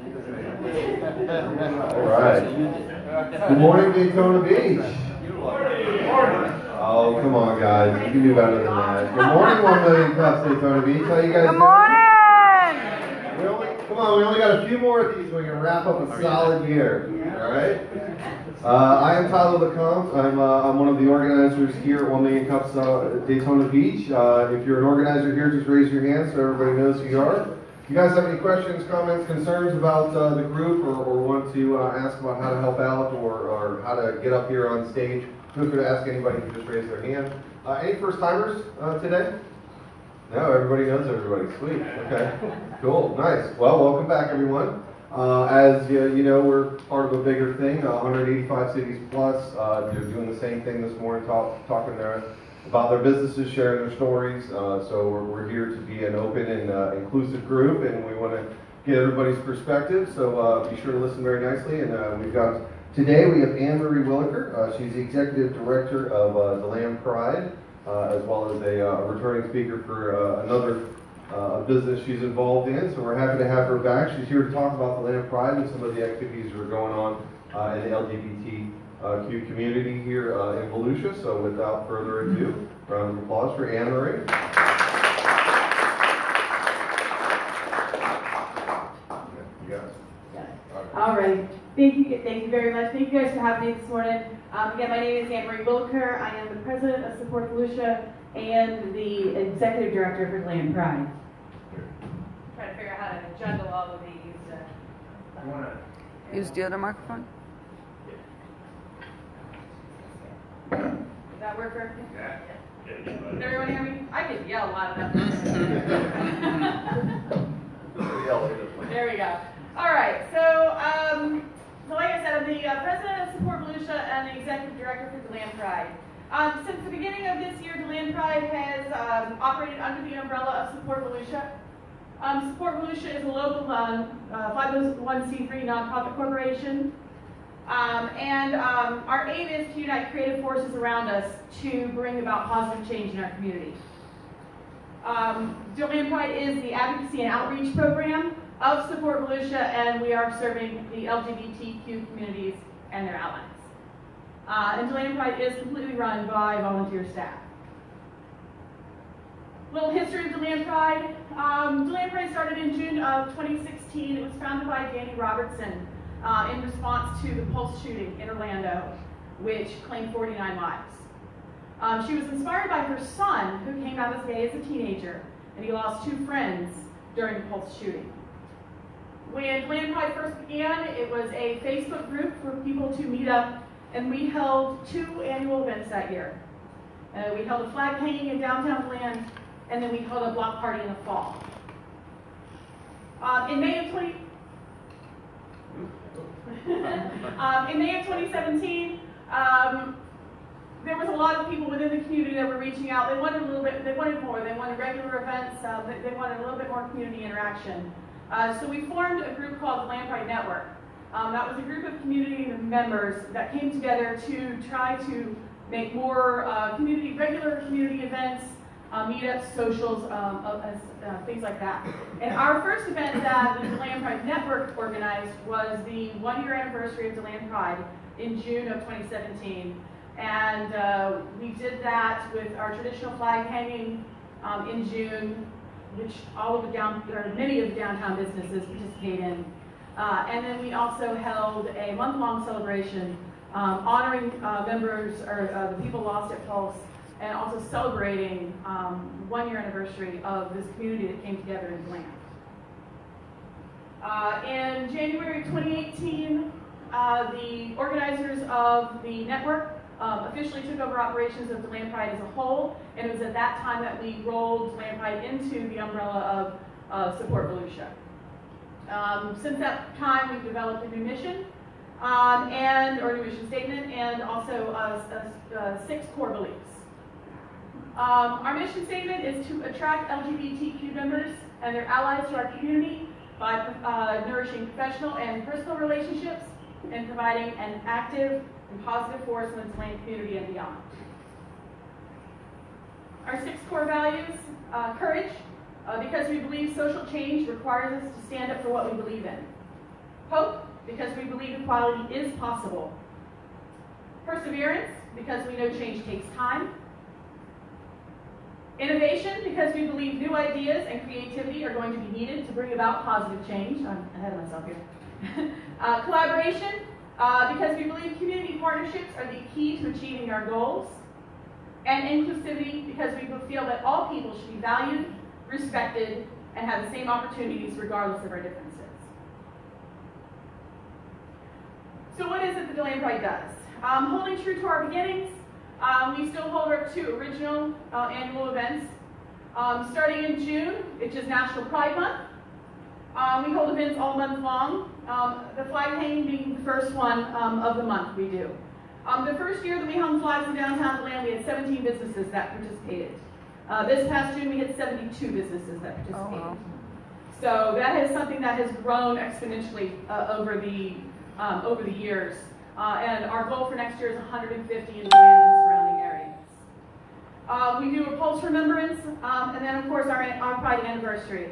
All right. Good morning, Daytona Beach. Oh, come on, guys. You can do better than that. Good morning, 1 million cups, Daytona Beach. How you guys doing? Good morning! Come on, we only got a few more of these so we can wrap up a solid year. All right? I am Tyler LeCompte. I'm one of the organizers here at 1 Million Cups Daytona Beach. If you're an organizer here, just raise your hand so everybody knows who you are. If you guys have any questions, comments, concerns about the group or want to ask about how to help out or how to get up here on stage, feel free to ask anybody who just raised their hand. Any first-timers today? No, everybody knows everybody. Sweet. Okay. Cool. Nice. Well, welcome back, everyone. As you know, we're part of a bigger thing, 185 cities plus. They're doing the same thing this morning, talking there about their businesses, sharing their stories. So we're here to be an open and inclusive group, and we want to get everybody's perspective. So be sure to listen very nicely. And today we have Anne-Marie Williker. She's the Executive Director of Deland Pride, as well as a returning speaker for another business she's involved in. So we're happy to have her back. She's here to talk about Deland Pride and some of the activities that are going on in the LGBTQ community here in Volusia. So without further ado, round of applause for Anne-Marie. All right. Thank you very much. Thank you guys for having me this morning. Again, my name is Anne-Marie Williker. I am the president of Support Volusia and the executive director for Deland Pride. Trying to figure out how to juggle all of these. Use the other microphone. Does that work for everything? Yeah. Can everyone hear me? I can yell loud enough. There we go. All right. So like I said, I'm the president of Support Volusia and the executive director for Deland Pride. Since the beginning of this year, Deland Pride has operated under the umbrella of Support Volusia. Support Volusia is a local 501c3 nonprofit corporation. And our aim is to unite creative forces around us to bring about positive change in our community. Deland Pride is the advocacy and outreach program of Support Volusia, and we are serving the LGBTQ communities and their allies. And Deland Pride is completely run by volunteer staff. Little history of Deland Pride. Deland Pride started in June of 2016. It was founded by Danny Robertson in response to the Pulse shooting in Orlando, which claimed 49 lives. She was inspired by her son, who came out as gay as a teenager, and he lost 2 friends during the Pulse shooting. When Deland Pride first began, it was a Facebook group for people to meet up, and we held 2 annual events that year. We held a flag hanging in downtown Deland, and then we held a block party in the fall. In May of 2017, there was a lot of people within the community that were reaching out. They wanted a little bit. They wanted more. They wanted regular events. They wanted a little bit more community interaction. So we formed a group called the Deland Pride Network. That was a group of community members that came together to try to make more regular community events, meetups, socials, things like that. And our first event that the Deland Pride Network organized was the 1-year anniversary of Deland Pride in June of 2017. And we did that with our traditional flag hanging in June, which many of the downtown businesses participate in. And then we also held a month-long celebration honoring members or the people lost at Pulse, and also celebrating 1-year anniversary of this community that came together in Deland. In January 2018, the organizers of the network officially took over operations of Deland Pride as a whole, and it was at that time that we rolled Deland Pride into the umbrella of Support Volusia. Since that time, we've developed a new mission, or new mission statement, and also 6 core beliefs. Our mission statement is to attract LGBTQ members and their allies to our community by nourishing professional and personal relationships and providing an active and positive force in the Deland community and beyond. Our 6 core values: courage, because we believe social change requires us to stand up for what we believe in. Hope, because we believe equality is possible. Perseverance, because we know change takes time. Innovation, because we believe new ideas and creativity are going to be needed to bring about positive change. I'm ahead of myself here. Collaboration, because we believe community partnerships are the key to achieving our goals. And inclusivity, because we feel that all people should be valued, respected, and have the same opportunities regardless of our differences. So what is it that Deland Pride does? Holding true to our beginnings, we still hold our 2 original annual events. Starting in June, which is National Pride Month, we hold events all month long. The flag hanging being the first one of the month we do. The first year that we hung flags in downtown Deland, we had 17 businesses that participated. This past June, we had 72 businesses that participated. Oh, wow. So that is something that has grown exponentially over the years. And our goal for next year is 150 in Deland and surrounding areas. We do a Pulse Remembrance, and then of course our Pride Anniversary.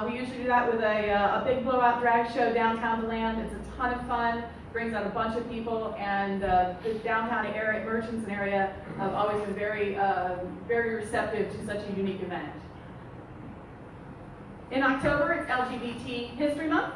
We usually do that with a big blowout drag show downtown Deland. It's a ton of fun. Brings out a bunch of people, and the downtown area merchants and area have always been very, very receptive to such a unique event. In October, it's LGBT History Month.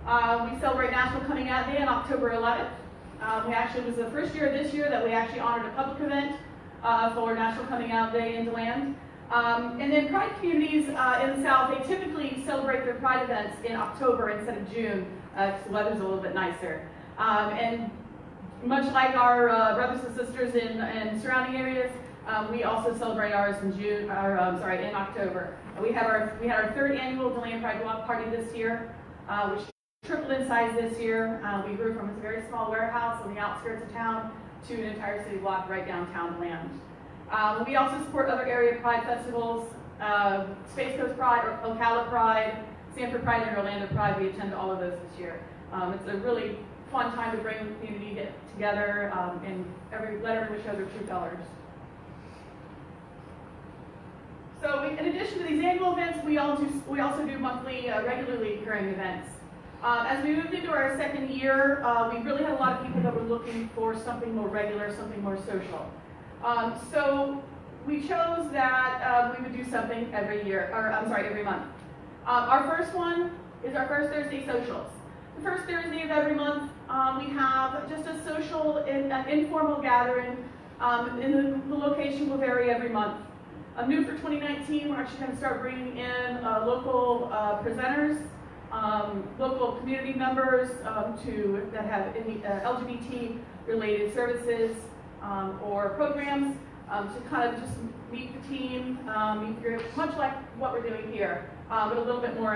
We celebrate National Coming Out Day on October 11th. It was the first year this year that we actually honored a public event for National Coming Out Day in Deland. And then Pride communities in the South, they typically celebrate their Pride events in October instead of June, because the weather's a little bit nicer. And much like our brothers and sisters in surrounding areas, we also celebrate ours in in October. We had our 3rd annual Deland Pride Block Party this year, which tripled in size this year. We grew from a very small warehouse on the outskirts of town to an entire city block right downtown Deland. We also support other area Pride festivals, Space Coast Pride, or Ocala Pride, Sanford Pride, and Orlando Pride. We attend all of those this year. It's a really fun time to bring the community together and let everyone show their true colors. So in addition to these annual events, we also do monthly, regularly occurring events. As we moved into our 2nd year, we really had a lot of people that were looking for something more regular, something more social. So we chose that we would do something every month. Our first one is our first Thursday socials. The first Thursday of every month, we have just a social, an informal gathering, and the location will vary every month. New for 2019, we're actually going to start bringing in local presenters, local community members that have any LGBT-related services or programs to kind of just meet the team, meet the group, much like what we're doing here, but a little bit more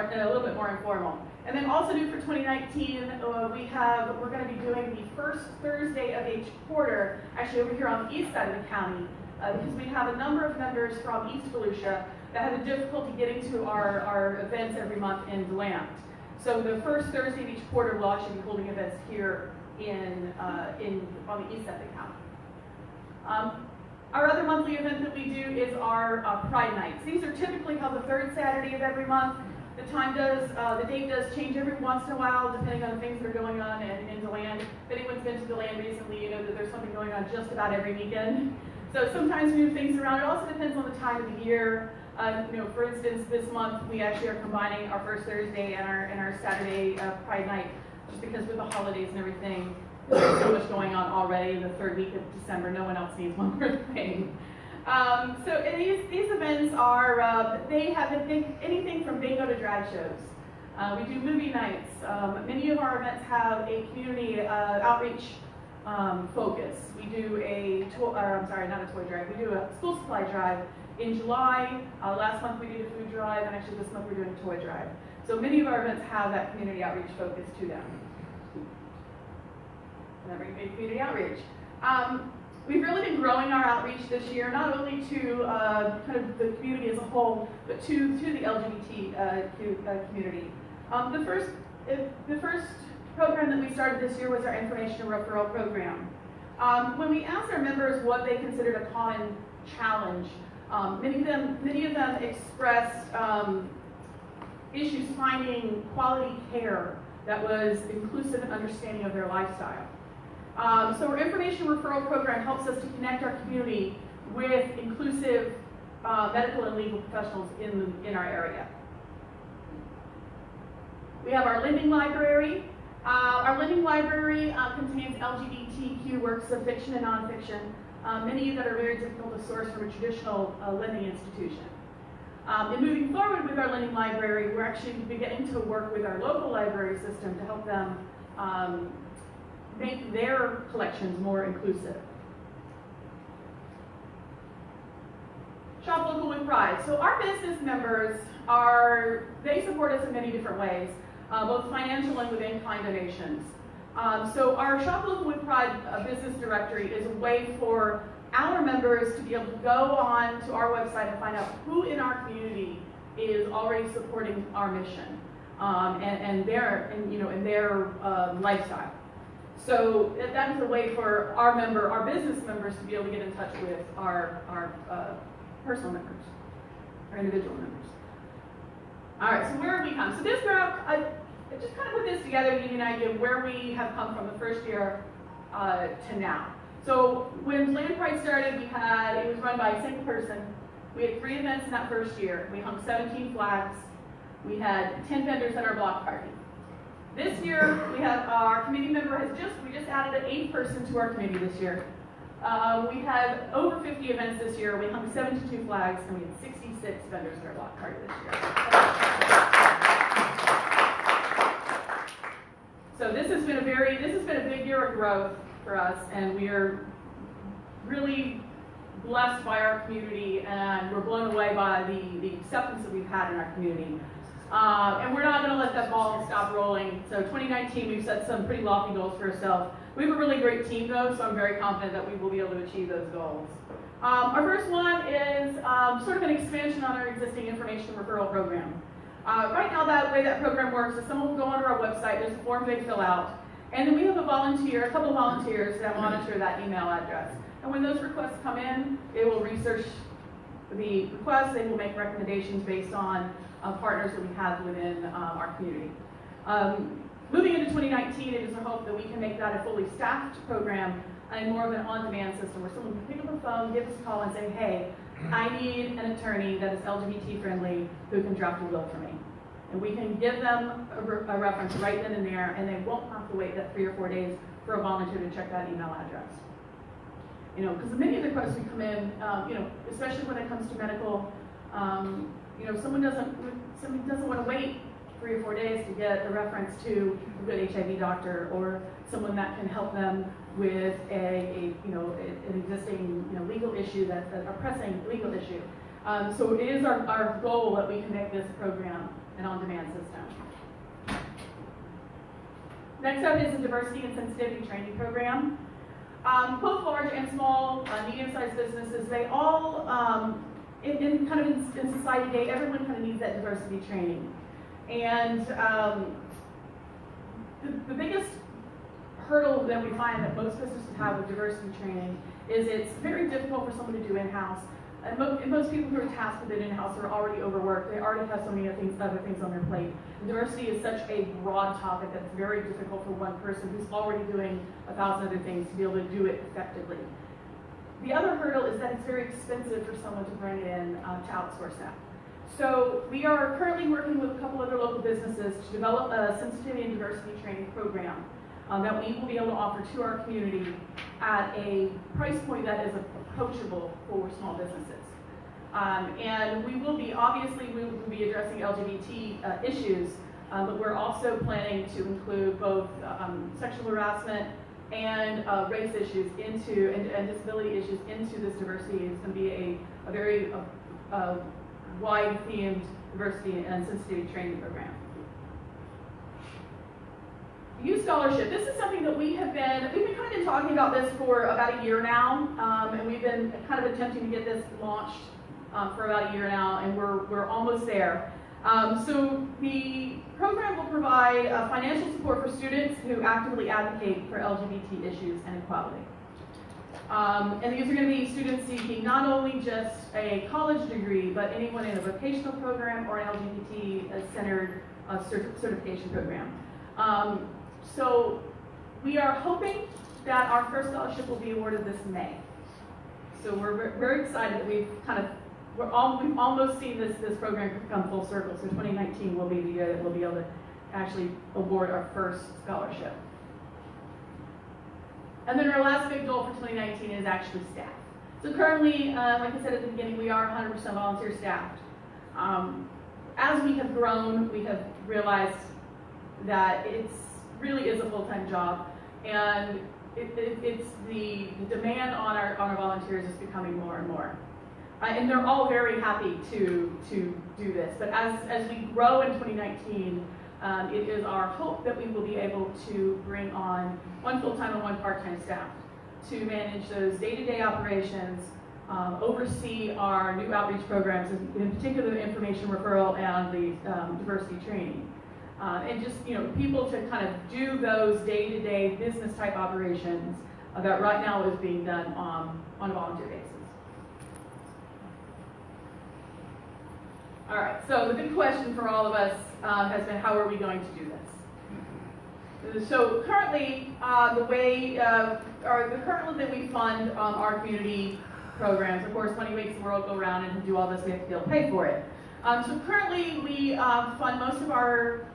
informal. And then also new for 2019, we're going to be doing the first Thursday of each quarter, actually over here on the east side of the county, because we have a number of members from East Volusia that have a difficulty getting to our events every month in Deland. So the first Thursday of each quarter, we'll actually be holding events here on the east side of the county. Our other monthly event that we do is our Pride Nights. These are typically held the 3rd Saturday of every month. The date does change every once in a while, depending on the things that are going on in Deland. If anyone's been to Deland recently, you know that there's something going on just about every weekend. So sometimes we move things around. It also depends on the time of the year. For instance, this month we actually are combining our first Thursday and our Saturday Pride Night, just because with the holidays and everything, there's so much going on already in the 3rd week of December. No one else needs one more thing. So these events are, they have anything from bingo to drag shows. We do movie nights. Many of our events have a community outreach focus. We do not a toy drive, we do a school supply drive in July. Last month we did a food drive, and actually this month we're doing a toy drive. So many of our events have that community outreach focus to them. And that brings me to community outreach. We've really been growing our outreach this year, not only to kind of the community as a whole, but to the LGBT community. The first program that we started this year was our information and referral program. When we asked our members what they considered a common challenge, many of them expressed issues finding quality care that was inclusive and understanding of their lifestyle. So our information referral program helps us to connect our community with inclusive medical and legal professionals in our area. We have our lending library. Our lending library contains LGBTQ works of fiction and nonfiction, many that are very difficult to source from a traditional lending institution. And moving forward with our lending library, we're actually beginning to work with our local library system to help them make their collections more inclusive. Shop local with pride. So our business members they support us in many different ways, both financial and with in-kind donations. So our Shop Local with Pride business directory is a way for our members to be able to go on to our website and find out who in our community is already supporting our mission and their lifestyle. So that is a way for our business members to be able to get in touch with our personal members, our individual members. All right, so where have we come? So this graph, I just kind of put this together to give you an idea of where we have come from the first year to now. So when Land Pride started, it was run by a single person. We had 3 events in that first year. We hung 17 flags. We had 10 vendors at our block party. This year, we have our committee member we just added an 8th person to our committee this year. We had over 50 events this year. We hung 72 flags, and we had 66 vendors at our block party this year. So this has been a big year of growth for us, and we are really blessed by our community, and we're blown away by the acceptance that we've had in our community. And we're not going to let that ball stop rolling. So 2019, we've set some pretty lofty goals for ourselves. We have a really great team, though, so I'm very confident that we will be able to achieve those goals. Our first one is sort of an expansion on our existing information referral program. Right now, the way that program works is someone will go onto our website, there's a form they fill out, and then we have a couple of volunteers that monitor that email address. And when those requests come in, they will research the requests, they will make recommendations based on partners that we have within our community. Moving into 2019, it is our hope that we can make that a fully staffed program and more of an on-demand system where someone can pick up the phone, give us a call, and say, hey, I need an attorney that is LGBT friendly who can draft a will for me. And we can give them a reference right then and there, and they won't have to wait that 3 or 4 days for a volunteer to check that email address. Because many of the requests we come in, especially when it comes to medical, someone doesn't want to wait 3 or 4 days to get a reference to a good HIV doctor or someone that can help them with an existing legal issue that's a pressing legal issue. So it is our goal that we can make this program an on-demand system. Next up is a diversity and sensitivity training program. Both large and small, medium-sized businesses, they all, in society today, everyone kind of needs that diversity training. And the biggest hurdle that we find that most businesses have with diversity training is it's very difficult for someone to do in-house. And most people who are tasked with it in-house are already overworked. They already have so many other things on their plate. And diversity is such a broad topic that's very difficult for one person who's already doing 1,000 other things to be able to do it effectively. The other hurdle is that it's very expensive for someone to bring it in to outsource that. So we are currently working with a couple other local businesses to develop a sensitivity and diversity training program that we will be able to offer to our community at a price point that is approachable for small businesses. And we will be addressing LGBT issues, but we're also planning to include both sexual harassment and race issues and disability issues into this diversity. It's going to be a very wide-themed diversity and sensitivity training program. Youth scholarship. This is something that we've been kind of been talking about this for about a year now, and we've been kind of attempting to get this launched for about a year now, and we're almost there. So the program will provide financial support for students who actively advocate for LGBT issues and equality. And these are going to be students seeking not only just a college degree, but anyone in a vocational program or an LGBT-centered certification program. So we are hoping that our first scholarship will be awarded this May. So we're very excited that we've almost seen this program come full circle. So 2019 will be the year that we'll be able to actually award our first scholarship. And then our last big goal for 2019 is actually staff. So currently, like I said at the beginning, we are 100% volunteer staffed. As we have grown, we have realized that it really is a full-time job, and it's the demand on our volunteers is becoming more and more. And they're all very happy to do this. But as we grow in 2019, it is our hope that we will be able to bring on one full-time and one part-time staff to manage those day-to-day operations, oversee our new outreach programs, in particular the information referral and the diversity training. And just, people to kind of do those day-to-day business type operations that right now is being done on a volunteer basis. All right, so the big question for all of us has been, how are we going to do this? So currently, the current that we fund our community programs, of course, when he makes the world go round and do all this, we have to be able to pay for it. So currently, we fund most of our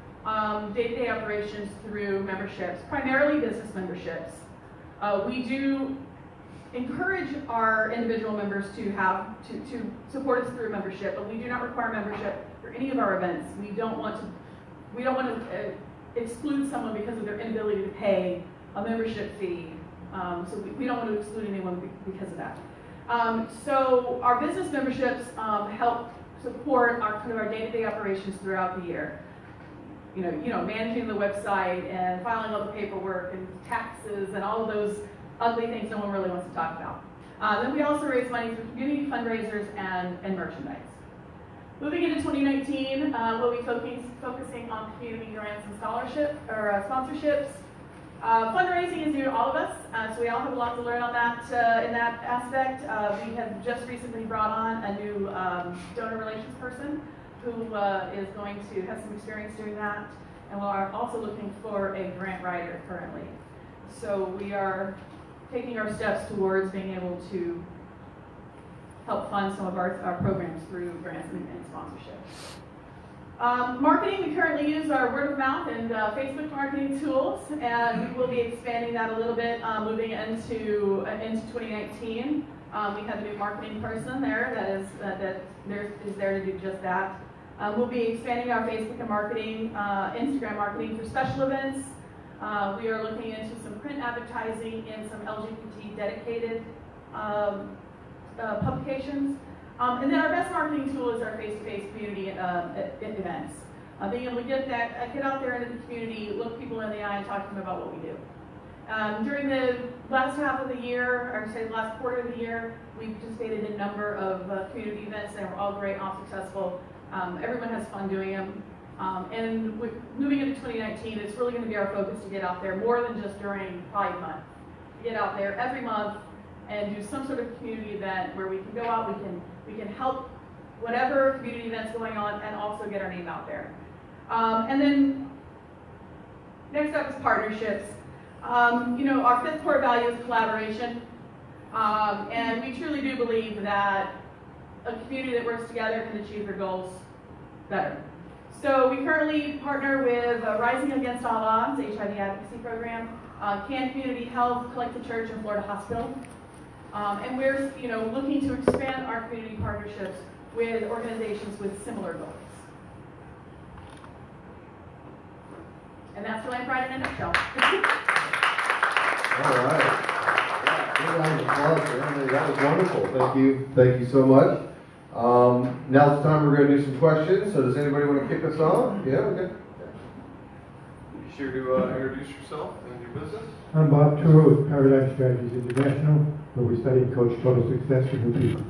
day-to-day operations through memberships, primarily business memberships. We do encourage our individual members to support us through a membership, but we do not require membership for any of our events. We don't want to exclude someone because of their inability to pay a membership fee. So we don't want to exclude anyone because of that. So our business memberships help support our day-to-day operations throughout the year. Managing the website and filing all the paperwork and taxes and all of those ugly things no one really wants to talk about. Then we also raise money for community fundraisers and merchandise. Moving into 2019, we'll be focusing on community grants and sponsorships. Fundraising is new to all of us, so we all have a lot to learn on that in that aspect. We have just recently brought on a new donor relations person who is going to have some experience doing that, and we are also looking for a grant writer currently. So we are taking our steps towards being able to help fund some of our programs through grants and sponsorships. Marketing, we currently use our word of mouth and Facebook marketing tools, and we will be expanding that a little bit moving into 2019. We have a new marketing person there that is there to do just that. We'll be expanding our Facebook and Instagram marketing for special events. We are looking into some print advertising and some LGBT dedicated publications. And then our best marketing tool is our face-to-face community events. Being able to get out there into the community, look people in the eye and talk to them about what we do. During the last half of the year, or say the last quarter of the year, we participated in a number of community events. They were all great, all successful. Everyone has fun doing them. And moving into 2019, it's really going to be our focus to get out there more than just during Pride Month. Get out there every month and do some sort of community event where we can go out, we can help whatever community event's going on and also get our name out there. And then next up is partnerships. Our fifth core value is collaboration. And we truly do believe that a community that works together can achieve their goals better. So we currently partner with Rising Against All Odds, HIV advocacy program, Can Community Health, Collective Church, and Florida Hospital. And we're looking to expand our community partnerships with organizations with similar goals. And that's Deland Pride in a nutshell. All right. That was wonderful. Thank you so much. Now it's time we're going to do some questions. So does anybody want to kick us off? Yeah, okay. Be sure to introduce yourself and your business. I'm Bob Turo with Paradigm Strategies International, where we study and coach total success for new people.